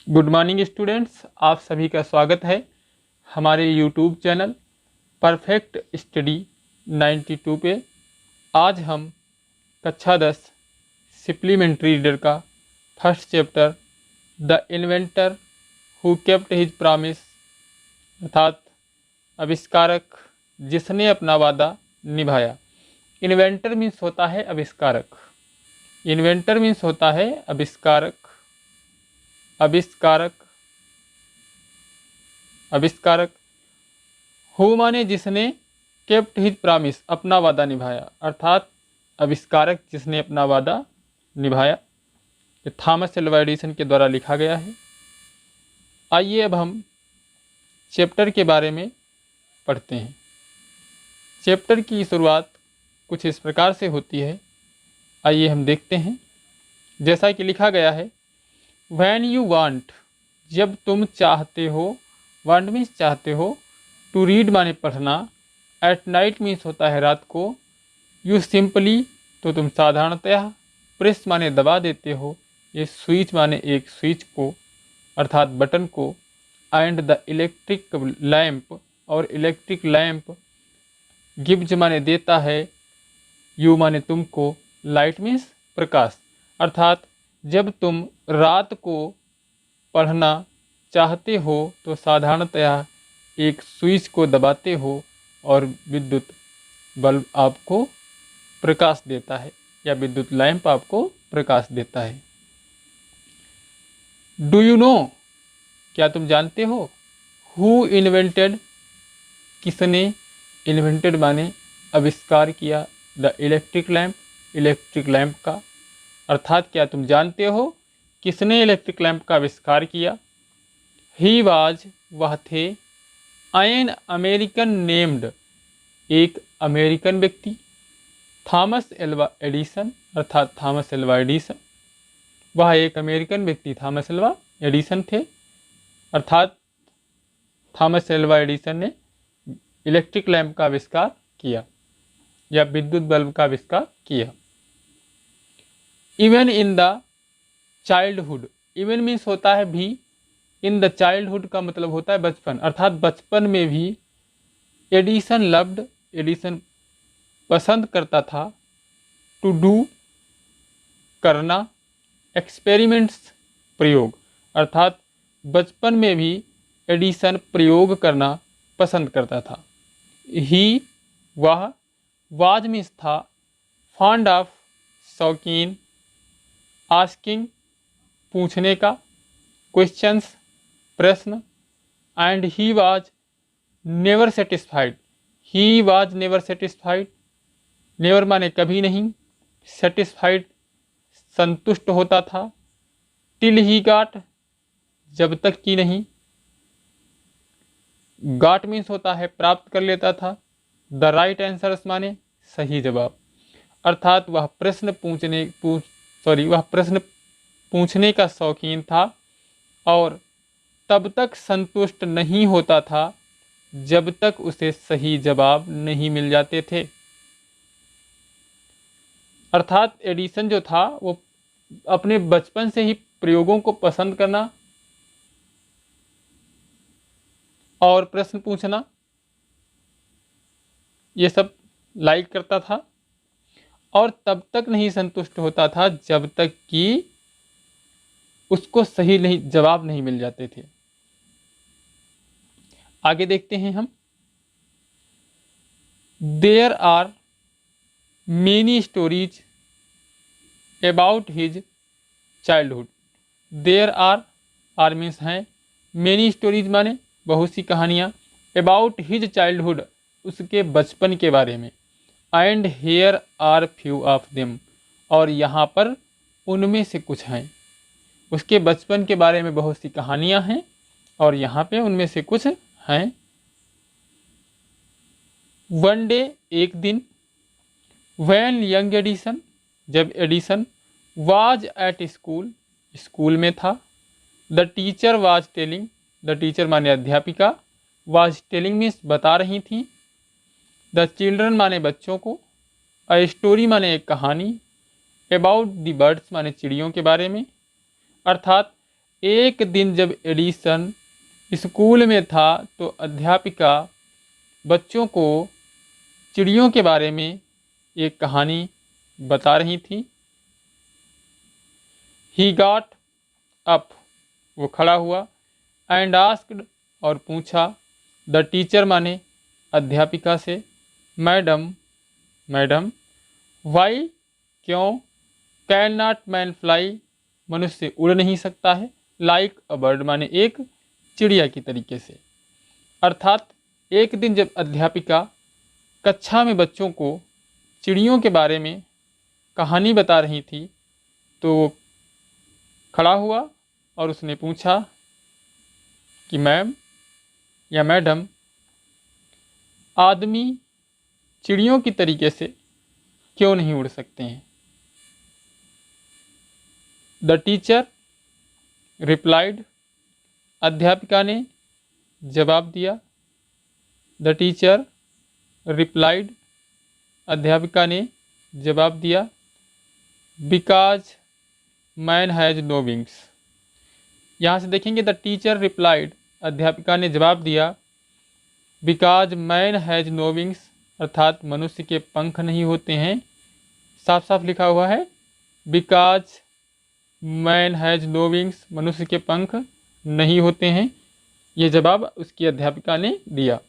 Good morning students, आप सभी का स्वागत है हमारे यूट्यूब चैनल परफेक्ट स्टडी 92 पे। आज हम कक्षा 10 सप्लीमेंट्री रीडर का first chapter the inventor who kept his promise अर्थात आविष्कारक जिसने अपना वादा निभाया। इन्वेंटर मीन्स होता है आविष्कारक। इन्वेंटर मीन्स होता है आविष्कारक। आविष्कारक आविष्कारक हु माने जिसने, केप्ट हिज प्रॉमिस अपना वादा निभाया, अर्थात आविष्कारक जिसने अपना वादा निभाया। ये थॉमस एल्वा एडिसन के द्वारा लिखा गया है। आइए अब हम चैप्टर के बारे में पढ़ते हैं। चैप्टर की शुरुआत कुछ इस प्रकार से होती है, आइए हम देखते हैं। जैसा कि लिखा गया है, When you want, जब तुम चाहते हो, want मीन्स चाहते हो, to read माने पढ़ना, at night मीन्स होता है रात को, you simply तो तुम साधारणतया, प्रेस माने दबा देते हो, ये स्विच माने एक स्विच को अर्थात बटन को, एंड द इलेक्ट्रिक लैंप और इलेक्ट्रिक लैंप, गिव्स माने देता है, यू माने तुमको, लाइट मीन्स प्रकाश, अर्थात जब तुम रात को पढ़ना चाहते हो तो साधारणतया एक स्विच को दबाते हो और विद्युत बल्ब आपको प्रकाश देता है या विद्युत लैंप आपको प्रकाश देता है। डू यू नो, क्या तुम जानते हो, हु इन्वेंटेड, किसने, इन्वेंटेड माने आविष्कार किया, the electric lamp, electric lamp का, अर्थात क्या तुम जानते हो किसने इलेक्ट्रिक लैंप का आविष्कार किया। ही वाज, वह थे, एन अमेरिकन नेम्ड, एक अमेरिकन व्यक्ति, थॉमस एल्वा एडिसन, अर्थात थॉमस एल्वा एडिसन, वह एक अमेरिकन व्यक्ति थॉमस एल्वा एडिसन थे, अर्थात थॉमस एल्वा एडिसन ने इलेक्ट्रिक लैंप का आविष्कार किया या विद्युत बल्ब का आविष्कार किया। Even in the childhood, even means होता है भी, इन द चाइल्डहुड का मतलब होता है बचपन, अर्थात बचपन में भी एडिसन लव्ड, एडिसन पसंद करता था, टू डू करना, एक्सपेरिमेंट्स प्रयोग, अर्थात बचपन में भी एडिसन प्रयोग करना पसंद करता था। ही वह, वाज मीन्स था, फॉन्ड ऑफ शौकीन, आस्किंग पूछने का, क्वेश्चंस प्रश्न, and he was never satisfied, he was never satisfied, never माने कभी नहीं, सेटिस्फाइड संतुष्ट होता था, टिल ही गाट जब तक कि नहीं, गाट मीन्स होता है प्राप्त कर लेता था, द राइट आंसर्स माने सही जवाब, अर्थात वह प्रश्न पूछने का शौकीन था और तब तक संतुष्ट नहीं होता था जब तक उसे सही जवाब नहीं मिल जाते थे। अर्थात एडिसन जो था वो अपने बचपन से ही प्रयोगों को पसंद करना और प्रश्न पूछना ये सब लाइक करता था और तब तक नहीं संतुष्ट होता था जब तक कि उसको सही जवाब नहीं मिल जाते थे। आगे देखते हैं हम। There are many stories about his childhood, there are means हैं, मेनी स्टोरीज माने बहुत सी कहानियाँ, अबाउट हिज चाइल्डहुड उसके बचपन के बारे में, and here are few of them और यहाँ पर उनमें से कुछ हैं। उसके बचपन के बारे में बहुत सी कहानियाँ हैं और यहाँ पे उनमें से कुछ हैं। वन डे, एक दिन, व्हेन यंग एडिसन, जब Edison, was at school, school में था, the teacher was telling, the teacher माने अध्यापिका, वाज टेलिंग मीन्स बता रही थी, द चिल्ड्रन माने बच्चों को, अ स्टोरी माने एक कहानी, अबाउट द बर्ड्स माने चिड़ियों के बारे में, अर्थात एक दिन जब एडिसन स्कूल में था तो अध्यापिका बच्चों को चिड़ियों के बारे में एक कहानी बता रही थी। ही गॉट अप, वो खड़ा हुआ, एंड आस्क्ड, और पूछा, द टीचर माने अध्यापिका से, मैडम मैडम, वाई, क्यों, कैन नॉट मैन फ्लाई, मनुष्य उड़ नहीं सकता है, लाइक अ बर्ड माने एक चिड़िया की तरीके से। अर्थात एक दिन जब अध्यापिका कक्षा में बच्चों को चिड़ियों के बारे में कहानी बता रही थी तो वो खड़ा हुआ और उसने पूछा कि मैम या मैडम, आदमी चिड़ियों की तरीके से क्यों नहीं उड़ सकते हैं। द टीचर रिप्लाइड, अध्यापिका ने जवाब दिया। द टीचर रिप्लाइड, अध्यापिका ने जवाब दिया, because man has no wings. यहाँ से देखेंगे द टीचर रिप्लाइड, अध्यापिका ने जवाब दिया, because man has no wings, अर्थात मनुष्य के पंख नहीं होते हैं। साफ साफ लिखा हुआ है because man has no wings, मनुष्य के पंख नहीं होते हैं। ये जवाब उसकी अध्यापिका ने दिया।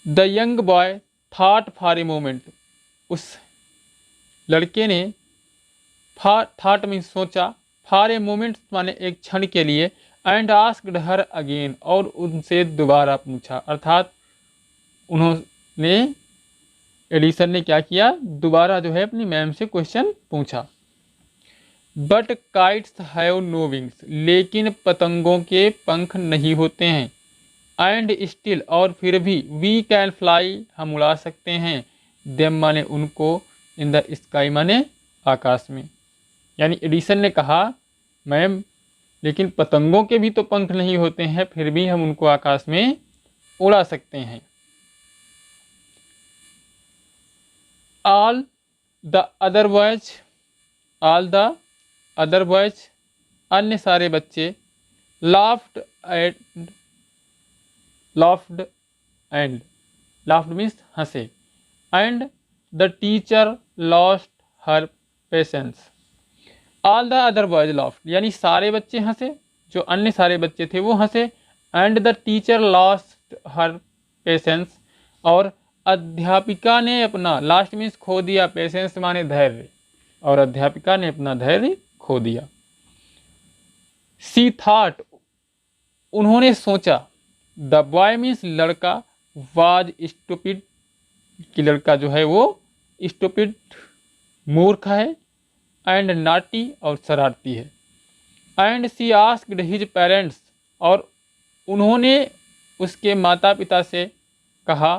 The young boy thought for a moment, उस लड़के ने थॉट में सोचा, फॉर ए मोमेंट माने एक क्षण के लिए, एंड आस्क्ड हर अगेन, और उनसे दोबारा पूछा। अर्थात उन्होंने एडिसन ने क्या किया, दोबारा जो है अपनी मैम से क्वेश्चन पूछा। But kites have no wings, लेकिन पतंगों के पंख नहीं होते हैं। एंड स्टिल, और फिर भी, वी कैन फ्लाई, हम उड़ा सकते हैं। देम माने उनको, इन द स्काई माने आकाश में। यानी एडिसन ने कहा, मैम लेकिन पतंगों के भी तो पंख नहीं होते हैं, फिर भी हम उनको आकाश में उड़ा सकते हैं। All the other boys, all the other boys, अन्य सारे बच्चे, laughed and, laughed and, laughed means हंसे, and the teacher lost her patience. All the other boys laughed, यानी सारे बच्चे हंसे, जो अन्य सारे बच्चे थे वो हंसे, and the teacher lost her patience, और अध्यापिका ने अपना, लास्ट मीन्स खो दिया, पेशेंस माने धैर्य, और अध्यापिका ने अपना धैर्य खो दिया। सी थॉट, उन्होंने सोचा, द बॉय मीन्स लड़का, वाज स्टूपिड, कि लड़का जो है वो स्टूपिड मूर्ख है, एंड नाटी, और शरारती है। And she asked his parents, और उन्होंने उसके माता पिता से कहा,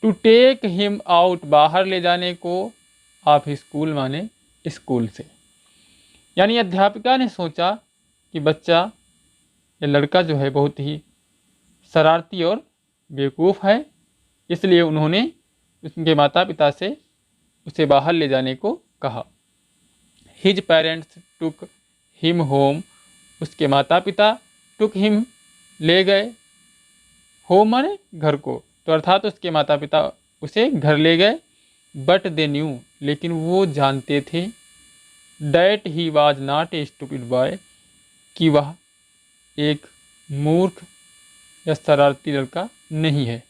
टू टेक हिम आउट, बाहर ले जाने को, ऑफ स्कूल माने स्कूल से। यानी अध्यापिका ने सोचा कि बच्चा, ये लड़का जो है बहुत ही शरारती और बेवकूफ़ है, इसलिए उन्होंने उसके माता पिता से उसे बाहर ले जाने को कहा। His parents took him home, उसके माता पिता टुक हिम, ले गए, होम माने घर को, तो अर्थात उसके माता पिता उसे घर ले गए। बट दे न्यू, लेकिन वो जानते थे, that he was not a stupid boy, कि वह एक मूर्ख या शरारती लड़का नहीं है।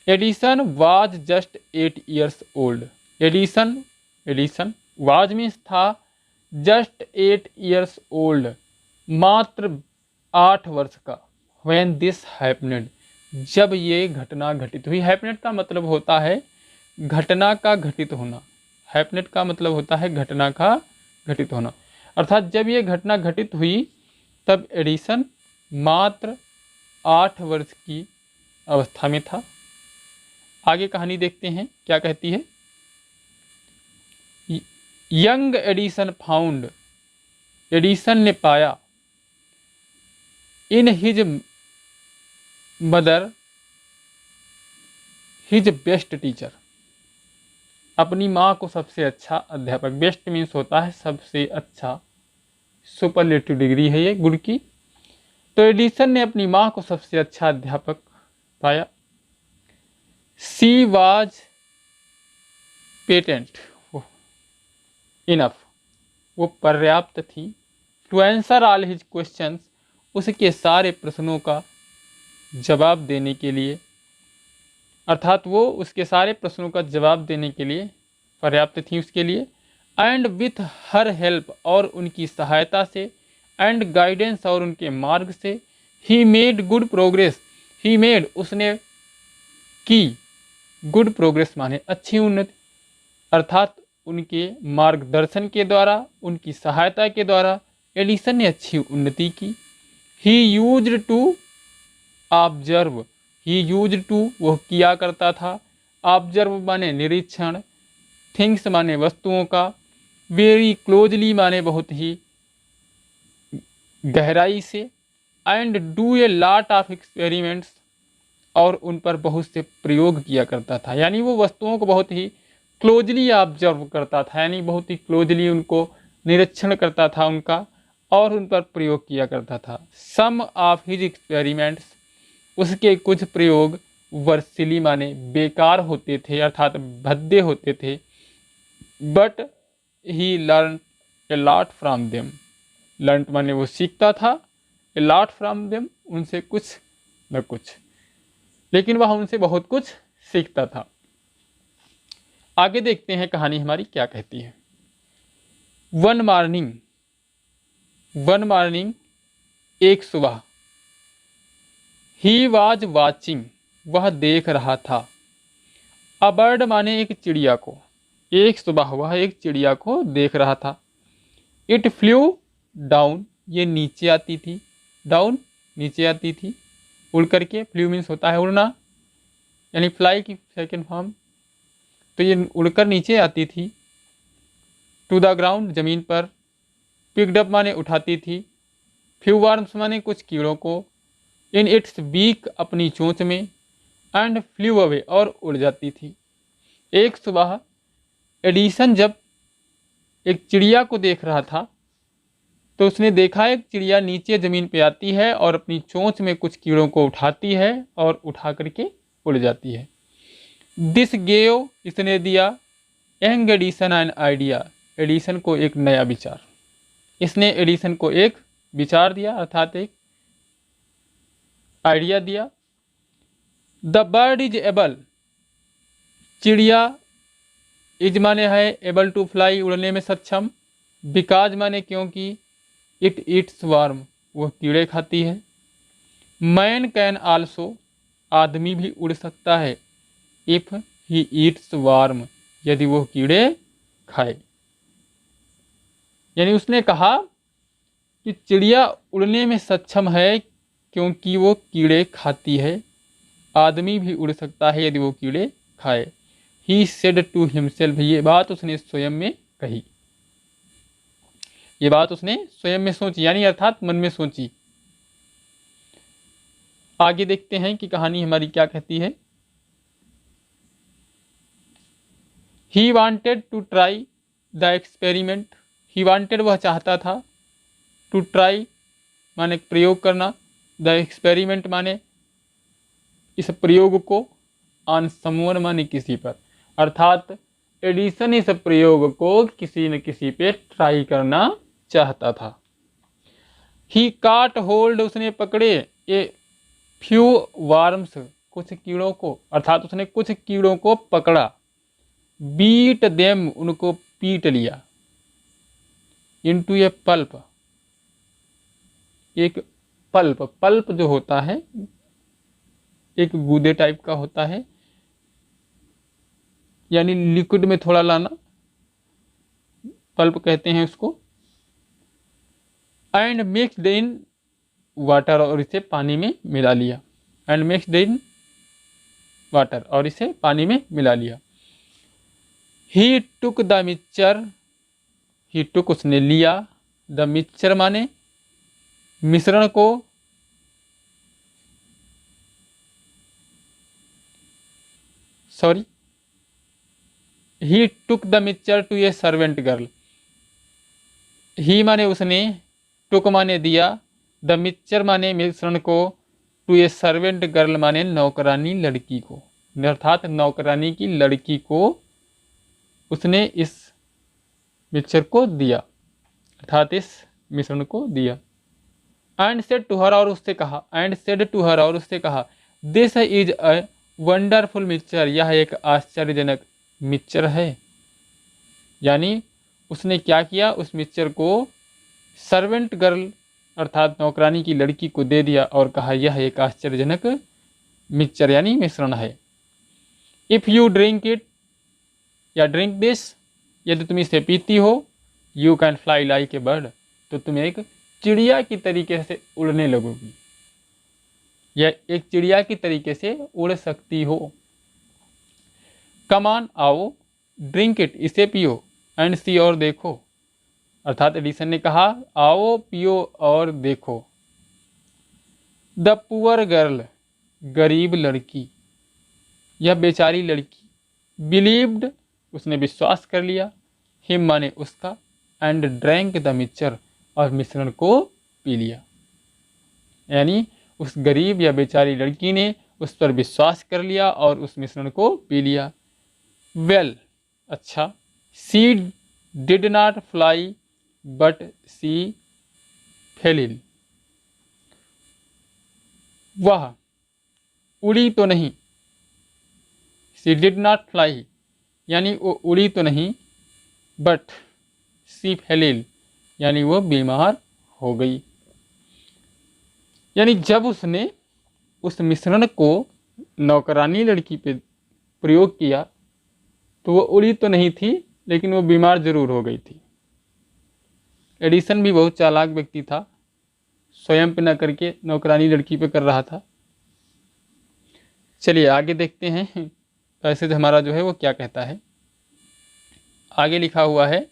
Edison was just 8 years old, Edison, Edison was means था, जस्ट 8 ईयर्स ओल्ड, मात्र 8 वर्ष का। व्हेन दिस हैपनेड, जब ये घटना घटित हुई। हैपनेड का मतलब होता है घटना का घटित होना, हैपनेड का मतलब होता है घटना का घटित होना। अर्थात जब ये घटना घटित हुई तब एडिसन मात्र 8 वर्ष की अवस्था में था। आगे कहानी देखते हैं क्या कहती है। यंग एडिसन फाउंड, एडिसन ने पाया, in his mother his best teacher, अपनी माँ को सबसे अच्छा अध्यापक, बेस्ट मीन्स होता है सबसे अच्छा, सुपरलेटिव डिग्री है ये गुड की। तो एडिसन ने अपनी माँ को सबसे अच्छा अध्यापक पाया। सी वाज पेटेंट इनफ, वो पर्याप्त थी। To answer all his questions, उसके सारे प्रश्नों का जवाब देने के लिए, अर्थात वो उसके सारे प्रश्नों का जवाब देने के लिए पर्याप्त थी उसके लिए। एंड विथ हर हेल्प, और उनकी सहायता से, एंड गाइडेंस, और उनके मार्ग से, he made good progress, he made, उसने की, गुड प्रोग्रेस माने अच्छी उन्नति, अर्थात उनके मार्गदर्शन के द्वारा, उनकी सहायता के द्वारा एडिसन ने अच्छी उन्नति की। He used to observe, he used to, वह किया करता था, ऑब्जर्व माने निरीक्षण, थिंग्स माने वस्तुओं का, वेरी क्लोजली माने बहुत ही गहराई से, and do a lot of experiments, और उन पर बहुत से प्रयोग किया करता था। यानी वो वस्तुओं को बहुत ही क्लोजली ऑब्जर्व करता था, यानी बहुत ही क्लोजली उनको निरीक्षण करता था उनका, और उन पर प्रयोग किया करता था। सम ऑफ हिज एक्सपेरिमेंट्स, उसके कुछ प्रयोग वर्सिली माने बेकार होते थे, अर्थात भद्दे होते थे। But he learn a lot from them, learn माने वो सीखता था, ए लॉट फ्रॉम देम, उनसे कुछ न कुछ, लेकिन वह उनसे बहुत कुछ सीखता था। आगे देखते हैं कहानी हमारी क्या कहती है। वन मॉर्निंग, वन मॉर्निंग, एक सुबह, ही वाज वाचिंग, वह देख रहा था, अ बर्ड माने एक चिड़िया को, एक सुबह वह एक चिड़िया को देख रहा था। इट फ्लू डाउन, ये नीचे आती थी, डाउन नीचे आती थी, उड़ करके, फ्लू मीन्स होता है उड़ना, यानी फ्लाई की सेकेंड फॉर्म, तो ये उड़कर नीचे आती थी। टू द ग्राउंड, जमीन पर, पिक्ड अप माने उठाती थी, फ्यू वर्म्स माने कुछ कीड़ों को, इन इट्स बीक, अपनी चोंच में, एंड फ्लू अवे, और उड़ जाती थी। एक सुबह एडिसन जब एक चिड़िया को देख रहा था तो उसने देखा एक चिड़िया नीचे ज़मीन पे आती है और अपनी चोंच में कुछ कीड़ों को उठाती है और उठा करके उड़ जाती है। दिस गेव, इसने दिया, young Edison an idea, Edison को एक नया विचार, इसने एडिसन को एक विचार दिया, अर्थात एक आइडिया दिया। द बर्ड इज एबल, चिड़िया, इज माने है एबल टू फ्लाई, उड़ने में सक्षम, बिकाज माने क्योंकि, इट ईट्स वार्म, वह कीड़े खाती है। मैन कैन आल्सो, आदमी भी उड़ सकता है, इफ ही ईट्स वार्म, यदि वह कीड़े खाए। यानी उसने कहा कि चिड़िया उड़ने में सक्षम है क्योंकि वो कीड़े खाती है, आदमी भी उड़ सकता है यदि वो कीड़े खाए। ही सेड टू हिमसेल्फ, ये बात उसने स्वयं में कही, ये बात उसने स्वयं में सोची, यानी अर्थात मन में सोची। आगे देखते हैं कि कहानी हमारी क्या कहती है। He wanted to try the experiment, he wanted, वह चाहता था, टू ट्राई माने प्रयोग करना, द एक्सपेरिमेंट माने इस प्रयोग को, ऑन समवन माने किसी पर, अर्थात एडिसन इस प्रयोग को किसी न किसी पे ट्राई करना चाहता था। ही काट होल्ड, उसने पकड़े, ए फ्यू वार्म्स, कुछ कीड़ों को, अर्थात उसने कुछ कीड़ों को पकड़ा, बीट देम, उनको पीट लिया, इनटू ए पल्प, एक पल्प, पल्प जो होता है एक गूदे टाइप का होता है, यानी लिक्विड में थोड़ा लाना, पल्प कहते हैं उसको। एंड मिक्सड इन वाटर, और इसे पानी में मिला लिया, एंड मिक्सड इन वाटर, और इसे पानी में मिला लिया। ही टुक द मिक्सचर, ही टुक, उसने लिया, द मिक्सचर माने मिश्रण को, sorry, he took the mixture to a servant girl, he माने उसने, टुक माने दिया, द मिक्सचर माने मिश्रण को, टू ए सर्वेंट गर्ल माने नौकरानी लड़की को, अर्थात नौकरानी की लड़की को उसने इस मिक्सचर को दिया, अर्थात इस मिश्रण को दिया। एंड सेड टू हर, और उससे कहा, एंड सेड टू हर, और उससे कहा, this is a wonderful mixture, यह एक आश्चर्यजनक मिक्सचर है। यानी उसने क्या किया, उस मिक्सचर को सर्वेंट गर्ल अर्थात नौकरानी की लड़की को दे दिया और कहा यह एक आश्चर्यजनक मिक्सचर यानी मिश्रण है। इफ़ यू ड्रिंक इट या ड्रिंक दिस, यदि तुम इसे पीती हो, you can fly like a bird, तो तुम एक चिड़िया की तरीके से उड़ने लगोगी, या एक चिड़िया की तरीके से उड़ सकती हो। कमान आओ, ड्रिंक इट, इसे पियो, एंड सी, और देखो, अर्थात एडिसन ने कहा आओ पियो और देखो। द पुअर गर्ल, गरीब लड़की, यह बेचारी लड़की, बिलीव्ड, उसने विश्वास कर लिया, हिम माने उसका, एंड ड्रैंक द मिक्सचर, और मिश्रण को पी लिया। यानी उस गरीब या बेचारी लड़की ने उस पर विश्वास कर लिया और उस मिश्रण को पी लिया। वेल, अच्छा, she did not fly but she fell ill, वह उड़ी तो नहीं, सी डिड नॉट फ्लाई यानी वो उड़ी तो नहीं, बट सी फेल इल यानी वो बीमार हो गई। यानी जब उसने उस मिश्रण को नौकरानी लड़की पे प्रयोग किया तो वो उड़ी तो नहीं थी, लेकिन वो बीमार जरूर हो गई थी। एडिसन भी बहुत चालाक व्यक्ति था, स्वयं पे न करके नौकरानी लड़की पे कर रहा था। चलिए आगे देखते हैं पैसेज हमारा जो है वो क्या कहता है। आगे लिखा हुआ है,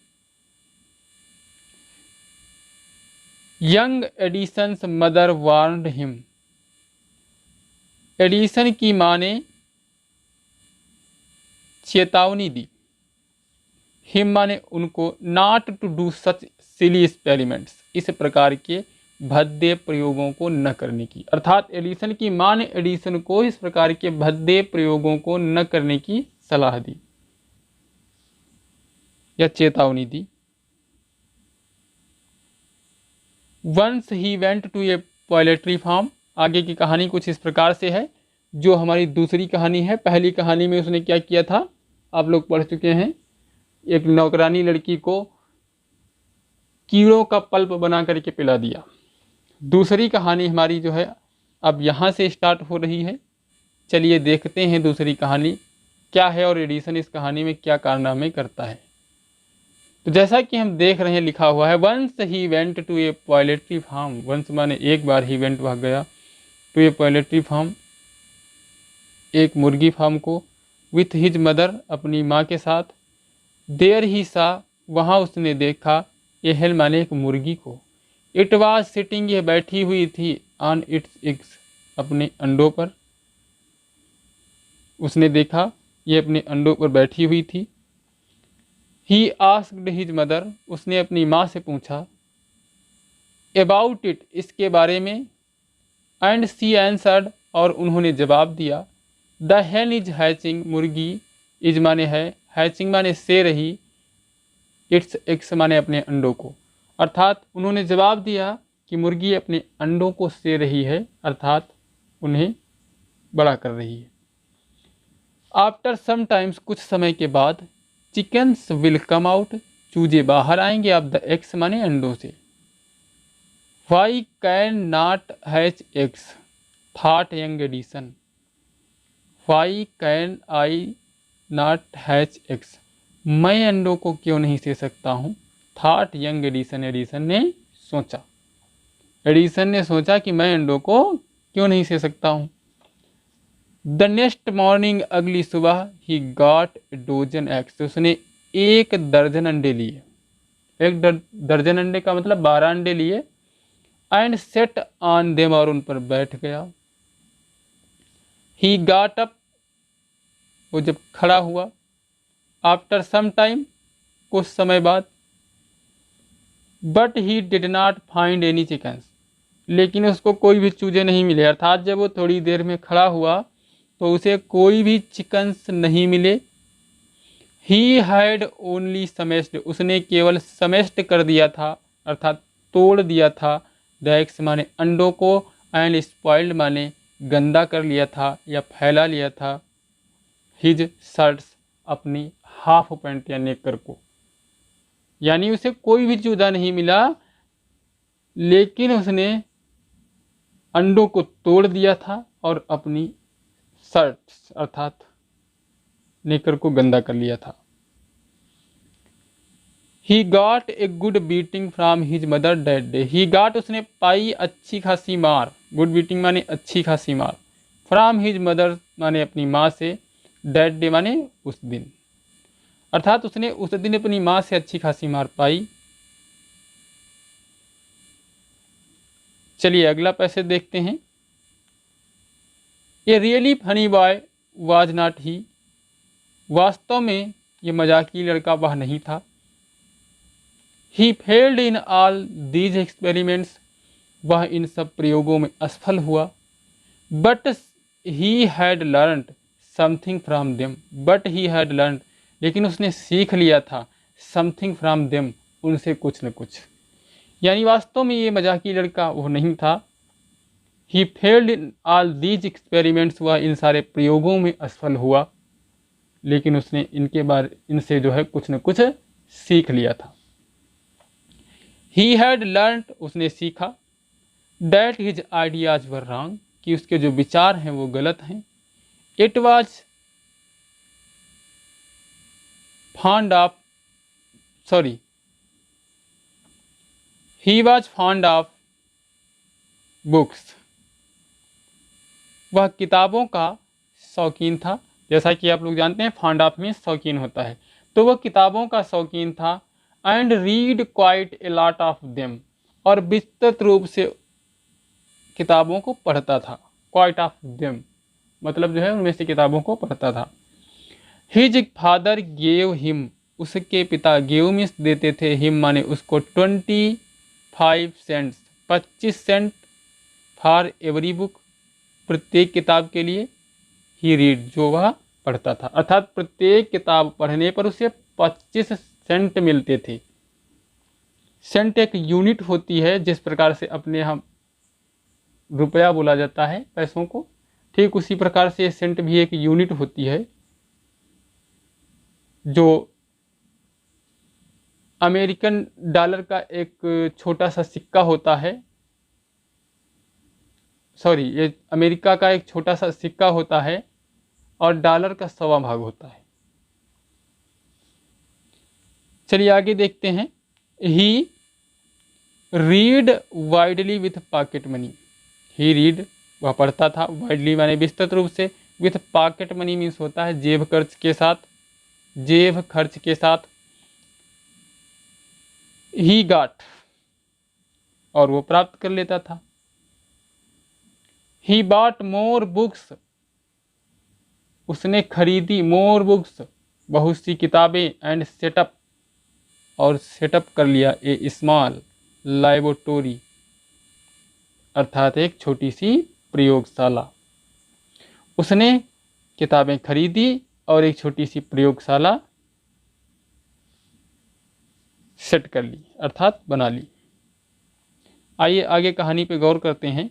young Edison's mother warned him, Edison की मां ने चेतावनी दी, हिम माने उनको, not to do such silly experiments, इस प्रकार के भद्दे प्रयोगों को न करने की, अर्थात एडिसन की मां ने एडिसन को इस प्रकार के भद्दे प्रयोगों को न करने की सलाह दी या चेतावनी दी। Once he went to a poetry farm, आगे की कहानी कुछ इस प्रकार से है जो हमारी दूसरी कहानी है। पहली कहानी में उसने क्या किया था आप लोग पढ़ चुके हैं, एक नौकरानी लड़की को कीड़ों का पल्प बना करके पिला दिया। दूसरी कहानी हमारी जो है अब यहाँ से स्टार्ट हो रही है। चलिए देखते हैं दूसरी कहानी क्या है और एडिसन इस कहानी में क्या कारनामे करता है। तो जैसा कि हम देख रहे हैं लिखा हुआ है, once he went to a poetry farm, once माने एक बार, ही वेंट वह गया, टू ए पोएट्री फार्म एक मुर्गी फार्म को, विथ हिज मदर अपनी माँ के साथ, देयर ही सा वहाँ उसने देखा, ए हेल माने एक मुर्गी को, इट वाज सिटिंग यह बैठी हुई थी, ऑन इट्स एग्स अपने अंडों पर, उसने देखा ये अपने अंडों पर बैठी हुई थी। ही आस्क्ड हिज मदर, उसने अपनी माँ से पूछा, अबाउट इट इसके बारे में, एंड सी आंसर्ड और उन्होंने जवाब दिया, द हैन इज हैचिंग, मुर्गी इज माने है, हैचिंग माने से रही, इट्स एग्स माने अपने अंडों को, अर्थात उन्होंने जवाब दिया कि मुर्गी अपने अंडों को से रही है, अर्थात उन्हें बड़ा कर रही है। आफ्टर सम टाइम्स कुछ समय के बाद, चिकन्स विल कम आउट, चूजे बाहर आएंगे, अब द एग्स माने अंडों से। Why can not hatch eggs, thought young Edison, why can I not hatch eggs, मैं अंडों को क्यों नहीं से सकता हूँ, थॉट यंग एडिसन, एडिसन ने सोचा, एडिसन ने सोचा कि मैं अंडों को क्यों नहीं से सकता हूँ। द नेक्स्ट मॉर्निंग अगली सुबह, ही गॉट डोजन एग्स, उसने 1 दर्जन अंडे लिए, 1 दर्जन अंडे का मतलब 12 अंडे लिए, एंड सेट ऑन देम और उन पर बैठ गया। ही गॉट अप, वो जब खड़ा हुआ, आफ्टर सम टाइम कुछ समय बाद, but he did not find any chickens, लेकिन उसको कोई भी चूजे नहीं मिले। अर्थात जब वो थोड़ी देर में खड़ा हुआ तो उसे कोई भी चिकन्स नहीं मिले। ही हैड ओनली समेस्ड, उसने केवल समेस्ट कर दिया था, अर्थात तोड़ दिया था। द एग्स माने अंडों को, एंड स्पॉइल्ड माने गंदा कर लिया था या फैला लिया था। हिज शर्ट्स, अपनी हाफ पैंट या नेकर को, यानी उसे कोई भी चूजा नहीं मिला, लेकिन उसने अंडों को तोड़ दिया था और अपनी शर्ट्स अर्थात नेकर को गंदा कर लिया था। He got a good beating from his mother that day, he got उसने पाई अच्छी खासी मार, गुड बीटिंग माने अच्छी खासी मार, फ्रॉम हिज मदर माने अपनी माँ से, दैट डे माने उस दिन, अर्थात उसने उस दिन अपनी माँ से अच्छी खासी मार पाई। चलिए अगला पैसेज देखते हैं। A really funny boy was not he, वास्तव में ये मजाकी लड़का वह नहीं था। He failed in all these experiments, वह इन सब प्रयोगों में असफल हुआ। But he had learned something from them, but he had learned, लेकिन उसने सीख लिया था, समथिंग फ्रॉम देम, उनसे कुछ न कुछ, यानी वास्तव में ये मजाकी लड़का वो नहीं था। He failed in all these experiments, वह इन सारे प्रयोगों में असफल हुआ, लेकिन उसने इनसे जो है कुछ न कुछ सीख लिया था। ही हैड लर्नड, उसने सीखा, that his ideas were wrong, कि उसके जो विचार हैं वो गलत हैं। It was fond of he was fond of books, वह किताबों का शौकीन था। जैसा कि आप लोग जानते हैं फॉन्ड ऑफ में शौकीन होता है, तो वह किताबों का शौकीन था। And read quite a lot of them, और विस्तृत रूप से किताबों को पढ़ता था। क्वाइट ऑफ देम मतलब जो है उनमें से किताबों को पढ़ता था। हिज फादर गेव हिम, उसके पिता गेव मीन्स देते थे, हिम माने उसको 25 cents, 25 cent for every book, प्रत्येक किताब के लिए। ही रीड, जो वह पढ़ता था, अर्थात प्रत्येक किताब पढ़ने पर उसे 25 सेंट मिलते थे। सेंट एक यूनिट होती है, जिस प्रकार से अपने हम रुपया बोला जाता है पैसों को, ठीक उसी प्रकार से सेंट भी एक यूनिट होती है। जो अमेरिकन डॉलर का एक छोटा सा सिक्का होता है, ये अमेरिका का एक छोटा सा सिक्का होता है और डॉलर का 1.25 भाग होता है। चलिए आगे देखते हैं। He read widely with pocket money, he read वह पढ़ता था, वाइडली माने विस्तृत रूप से, विथ पॉकेट मनी मीन्स होता है जेब खर्च के साथ, जेब खर्च के साथ। ही गॉट, और वो प्राप्त कर लेता था। ही बॉट मोर बुक्स, उसने खरीदी, मोर बुक्स बहुत सी किताबें, एंड सेटअप, और सेटअप कर लिया ए स्मॉल लैबोरेटरी, अर्थात एक छोटी सी प्रयोगशाला। उसने किताबें खरीदी और एक छोटी सी प्रयोगशाला सेट कर ली, अर्थात बना ली। आइए आगे कहानी पे गौर करते हैं,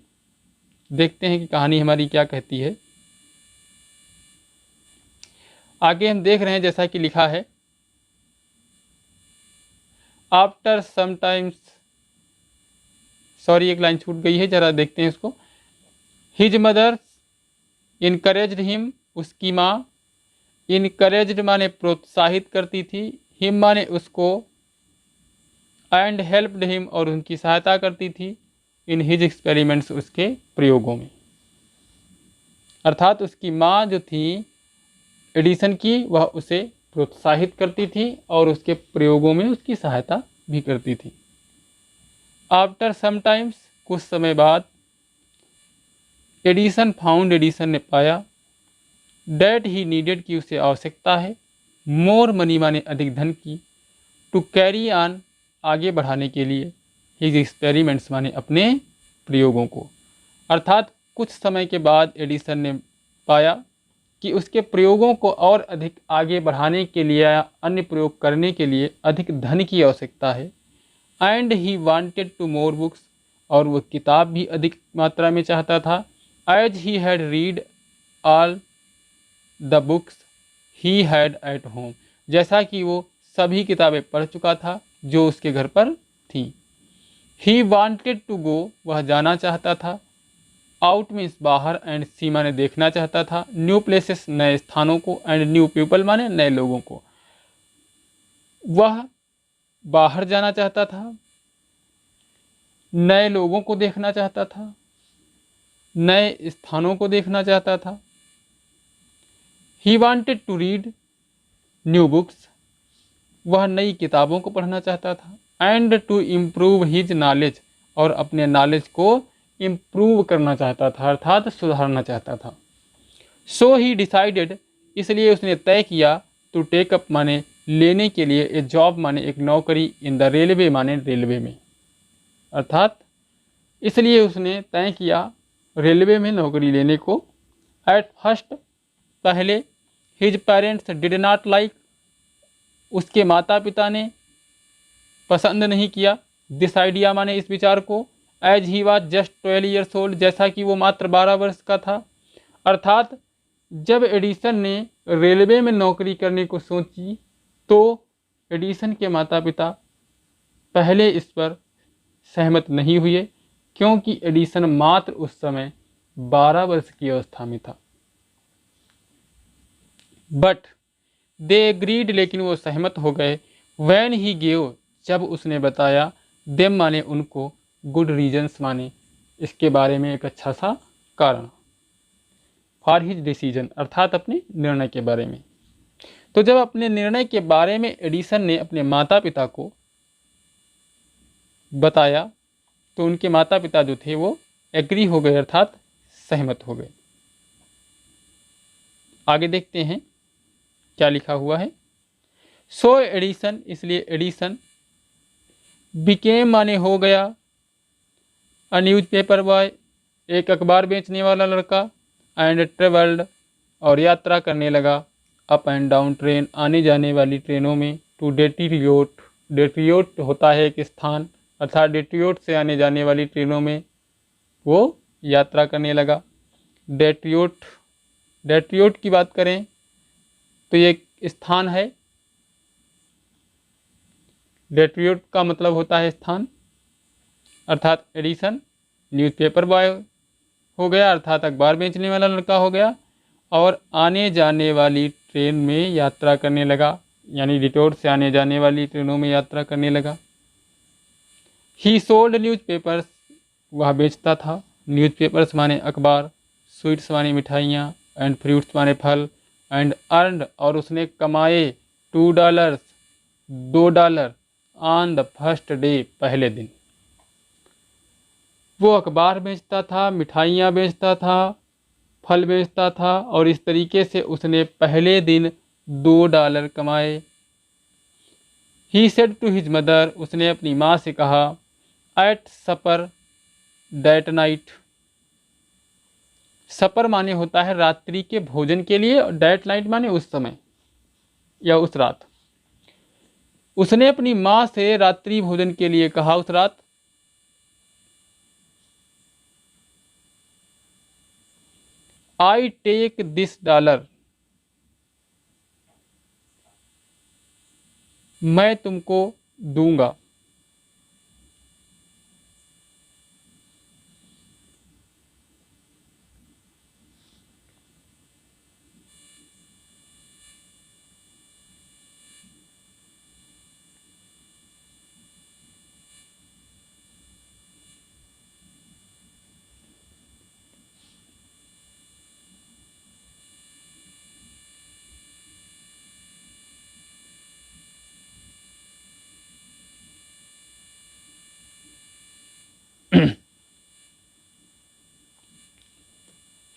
देखते हैं कि कहानी हमारी क्या कहती है। आगे हम देख रहे हैं जैसा कि लिखा है, आफ्टर समटाइम्स, एक लाइन छूट गई है, जरा देखते हैं इसको। हिज मदर इनकरेज्ड हिम, उसकी माँ, इनकरेज्ड माने प्रोत्साहित करती थी, हिम माने उसको, एंड हेल्प्ड हिम और उनकी सहायता करती थी, इन हिज एक्सपेरिमेंट्स उसके प्रयोगों में। अर्थात उसकी माँ जो थी एडिसन की, वह उसे प्रोत्साहित करती थी और उसके प्रयोगों में उसकी सहायता भी करती थी। आफ्टर समटाइम्स, कुछ समय बाद, एडिसन ने पाया, डैट ही नीडेड की उसे आवश्यकता है, मोर मनी माने अधिक धन की, टू कैरी ऑन आगे बढ़ाने के लिए हिज एक्सपेरिमेंट्स माने अपने प्रयोगों को। अर्थात कुछ समय के बाद एडिसन ने पाया कि उसके प्रयोगों को और अधिक आगे बढ़ाने के लिए या अन्य प्रयोग करने के लिए अधिक धन की आवश्यकता है। And he wanted to more books, और वो किताब भी अधिक मात्रा में चाहता था। As he had read all the books he had at home, जैसा कि वो सभी किताबें पढ़ चुका था जो उसके घर पर थी। ही वांटेड टू गो, वह जाना चाहता था। आउट मीन्स बाहर, एंड सी माने देखना चाहता था। न्यू प्लेसेस, नए स्थानों को, एंड न्यू पीपल माने नए लोगों को। वह बाहर जाना चाहता था, नए लोगों को देखना चाहता था, नए स्थानों को देखना चाहता था। He wanted to read new books, वह नई किताबों को पढ़ना चाहता था। And to improve his knowledge, और अपने नॉलेज को इम्प्रूव करना चाहता था, अर्थात सुधारना चाहता था। सो ही डिसाइडेड, इसलिए उसने तय किया, टू टेक अप माने लेने के लिए, ए जॉब माने एक नौकरी, इन द रेलवे माने रेलवे में। अर्थात इसलिए उसने तय किया रेलवे में नौकरी लेने को। एट फर्स्ट, पहले, his parents did not like, उसके माता पिता ने पसंद नहीं किया दिस आइडिया माने इस विचार को। As he was just 12 years old, जैसा कि वो मात्र 12 वर्ष का था। अर्थात जब एडिसन ने रेलवे में नौकरी करने को सोची तो एडिसन के माता पिता पहले इस पर सहमत नहीं हुए, क्योंकि एडिसन मात्र उस समय 12 वर्ष की अवस्था में था। बट दे एग्रीड, लेकिन वो सहमत हो गए। व्हेन ही गेव, जब उसने बताया, देम माने उनको, गुड रीजन्स माने इसके बारे में एक अच्छा सा कारण, फॉर हिज डिसीजन, अर्थात अपने निर्णय के बारे में। तो जब अपने निर्णय के बारे में एडिसन ने अपने माता पिता को बताया तो उनके माता पिता जो थे वो एग्री हो गए, अर्थात सहमत हो गए। आगे देखते हैं क्या लिखा हुआ है। सो एडिसन, इसलिए एडिसन, बिकेम माने हो गया, अ न्यूज पेपर बॉय, एक अखबार बेचने वाला लड़का। एंड ट्रेवल्ड, और यात्रा करने लगा, अप एंड डाउन ट्रेन, आने जाने वाली ट्रेनों में। टू डेट्रियोट, डेट्रियोट होता है एक स्थान, अर्थात डेट्रियोट से आने जाने वाली ट्रेनों में वो यात्रा करने लगा। डेट्रियोट, डेट्रियोट की बात करें तो ये एक स्थान है। डेट्रियोट का मतलब होता है स्थान। अर्थात एडिसन न्यूज़पेपर बॉय हो गया, अर्थात अखबार बेचने वाला लड़का हो गया, और आने जाने वाली ट्रेन में यात्रा करने लगा, यानी डिटोर से आने जाने वाली ट्रेनों में यात्रा करने लगा। ही सोल्ड न्यूज़पेपर्स, वह बेचता था। न्यूज़पेपर्स माने अखबार, स्वीट्स माने मिठाइयाँ, एंड फ्रूट्स माने फल, एंड अर्नड, और उसने कमाए, $2, $2 ऑन द फर्स्ट डे, पहले दिन। वो अखबार बेचता था, मिठाइयाँ बेचता था, फल बेचता था, और इस तरीके से उसने पहले दिन $2 कमाए। He said to his mother, उसने अपनी माँ से कहा, at supper that night, supper माने होता है रात्रि के भोजन के लिए, और दैट नाइट माने उस समय या उस रात। उसने अपनी माँ से रात्रि भोजन के लिए कहा उस रात। आई टेक दिस $, मैं तुमको दूंगा।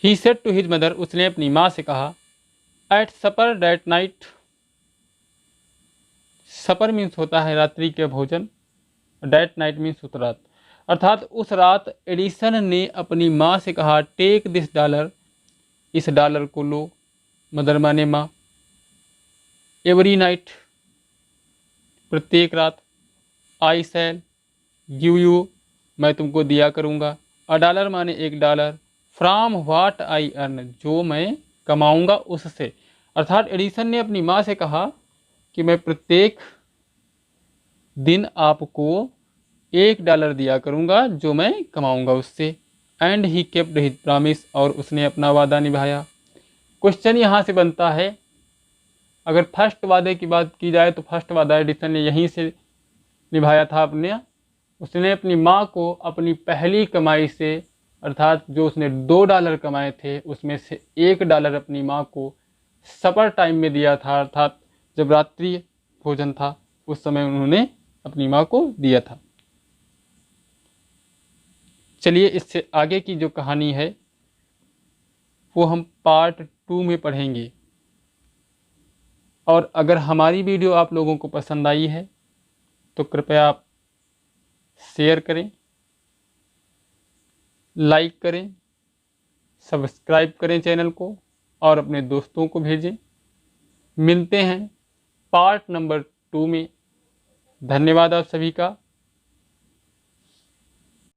He said to his mother, उसने अपनी माँ से कहा, at supper that night, supper means होता है रात्रि के भोजन, डैट नाइट मीन्स उस रात। अर्थात उस रात एडिसन ने अपनी माँ से कहा टेक दिस डॉलर, इस डॉलर को लो। मदर माने माँ। एवरी नाइट, प्रत्येक रात। आई शैल गिव यू, मैं तुमको दिया करूँगा। अ डॉलर माने एक dollar. From what I earn, जो मैं कमाऊँगा उससे। अर्थात एडिसन ने अपनी माँ से कहा कि मैं प्रत्येक दिन आपको $1 दिया करूँगा जो मैं कमाऊँगा उससे। And he kept his promise, और उसने अपना वादा निभाया। क्वेश्चन यहाँ से बनता है, अगर फर्स्ट वादे की बात की जाए तो फर्स्ट वादा एडिसन ने यहीं से निभाया था अपने। उसने अपनी माँ को अपनी पहली कमाई से, अर्थात जो उसने $2 कमाए थे उसमें से $1 अपनी माँ को सपर टाइम में दिया था, अर्थात जब रात्रि भोजन था उस समय उन्होंने अपनी माँ को दिया था। चलिए इससे आगे की जो कहानी है वो हम पार्ट 2 में पढ़ेंगे। और अगर हमारी वीडियो आप लोगों को पसंद आई है तो कृपया आप शेयर करें, लाइक करें, सब्सक्राइब करें चैनल को और अपने दोस्तों को भेजें। मिलते हैं पार्ट नंबर 2 में। धन्यवाद आप सभी का।